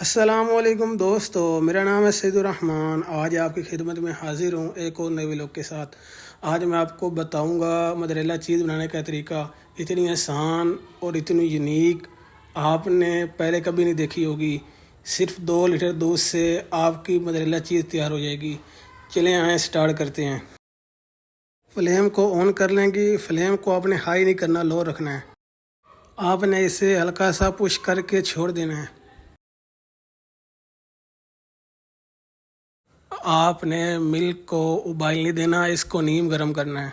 अस्सलामुअलैकुम दोस्तों, मेरा नाम है सैदुर्रहमान। आज आपकी खिदमत में हाजिर हूँ एक और नए व्लॉग के साथ। आज मैं आपको बताऊँगा मोज़रेला चीज़ बनाने का तरीका। इतनी आसान और इतनी यूनिक आपने पहले कभी नहीं देखी होगी। सिर्फ 2 लीटर दूध से आपकी मोज़रेला चीज़ तैयार हो जाएगी। चलें आए स्टार्ट करते हैं। फ्लेम को ऑन कर लेंगे। फ्लेम को आपने हाई नहीं करना, लो रखना है। आपने इसे हल्का सा पुश करके छोड़ देना है। आपने मिल्क को उबाल नहीं देना, इसको नीम गर्म करना है।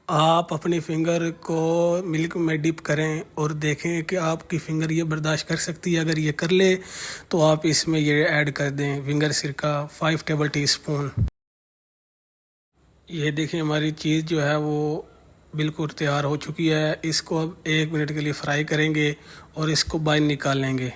आप अपनी फिंगर को मिल्क में डिप करें और देखें कि आपकी फिंगर ये बर्दाश्त कर सकती है। अगर ये कर ले तो आप इसमें ये ऐड कर दें विंगर सिरका 5 टेबल टी स्पून। ये देखें हमारी चीज़ जो है वो बिल्कुल तैयार हो चुकी है। इसको अब 1 मिनट के लिए फ्राई करेंगे और इसको बाहर निकाल लेंगे।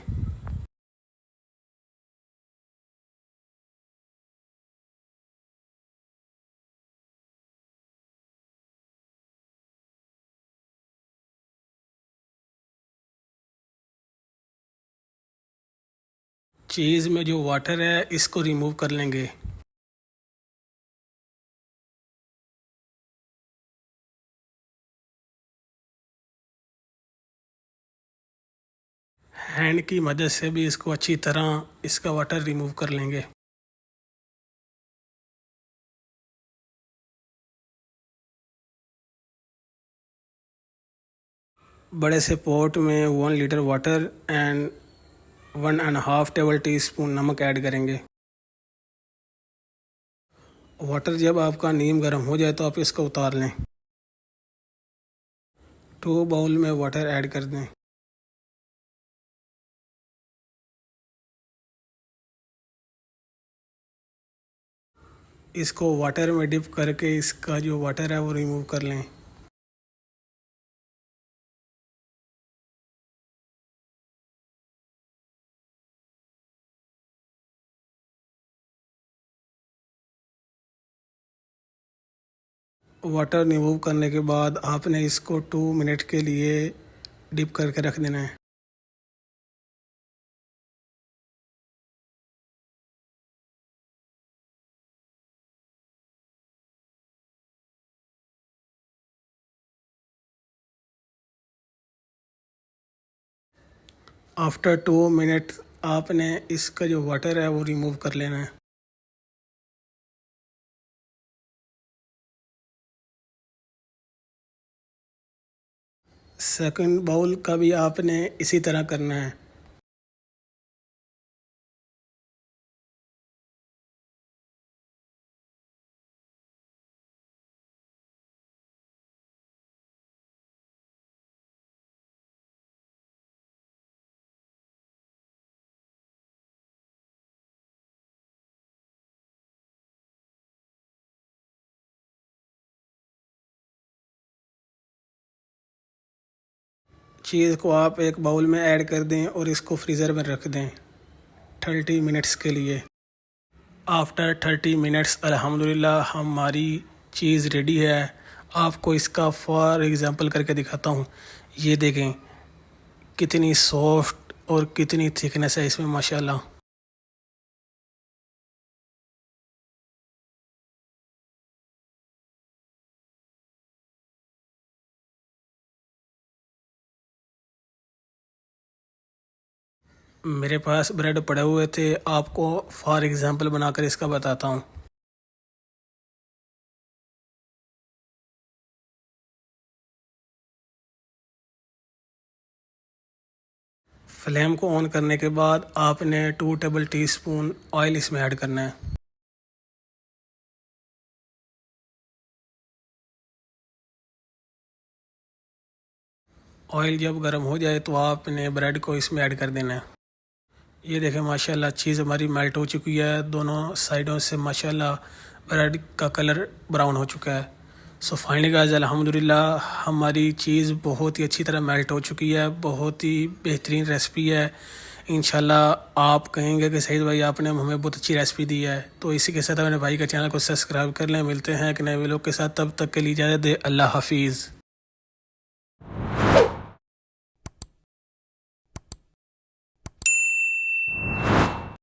चीज़ में जो वाटर है इसको रिमूव कर लेंगे। हैंड की मदद से भी इसको अच्छी तरह इसका वाटर रिमूव कर लेंगे। बड़े से पॉट में 1 litre water and 1.5 table tea spoon नमक ऐड करेंगे। वाटर जब आपका नीम गर्म हो जाए तो आप इसको उतार लें। 2 बाउल में वाटर ऐड कर दें। इसको वाटर में डिप करके इसका जो वाटर है वो रिमूव कर लें। वाटर रिमूव करने के बाद आपने इसको 2 मिनट के लिए डिप करके रख देना है। आफ्टर 2 मिनट आपने इसका जो वाटर है वो रिमूव कर लेना है। सेकंड बाउल का भी आपने इसी तरह करना है। चीज़ को आप एक बाउल में ऐड कर दें और इसको फ्रीज़र में रख दें 30 मिनट्स के लिए। आफ्टर 30 मिनट्स अल्हम्दुलिल्लाह हमारी चीज़ रेडी है। आपको इसका फॉर एग्ज़ाम्पल करके दिखाता हूँ। ये देखें कितनी सॉफ्ट और कितनी थिकनेस है इसमें माशाल्लाह। मेरे पास ब्रेड पड़े हुए थे, आपको फॉर एग्ज़ाम्पल बनाकर इसका बताता हूँ। फ्लेम को ऑन करने के बाद आपने 2 टेबल टी स्पून ऑयल इसमें ऐड करना है। ऑयल जब गर्म हो जाए तो आपने ब्रेड को इसमें ऐड कर देना है। ये देखें माशाल्लाह चीज़ हमारी मेल्ट हो चुकी है। दोनों साइडों से माशाल्लाह ब्रेड का कलर ब्राउन हो चुका है। सो फाइनली गाइस अल्हम्दुलिल्लाह हमारी चीज़ बहुत ही अच्छी तरह मेल्ट हो चुकी है। बहुत ही बेहतरीन रेसिपी है। इंशाल्लाह आप कहेंगे कि सईद भाई आपने हमें बहुत अच्छी रेसिपी दी है। तो इसी के साथ अपने भाई का चैनल को सब्सक्राइब कर लें। मिलते हैं एक नए वीडियो के साथ, तब तक के लिए इजाज़त दे। अल्लाह हाफिज़।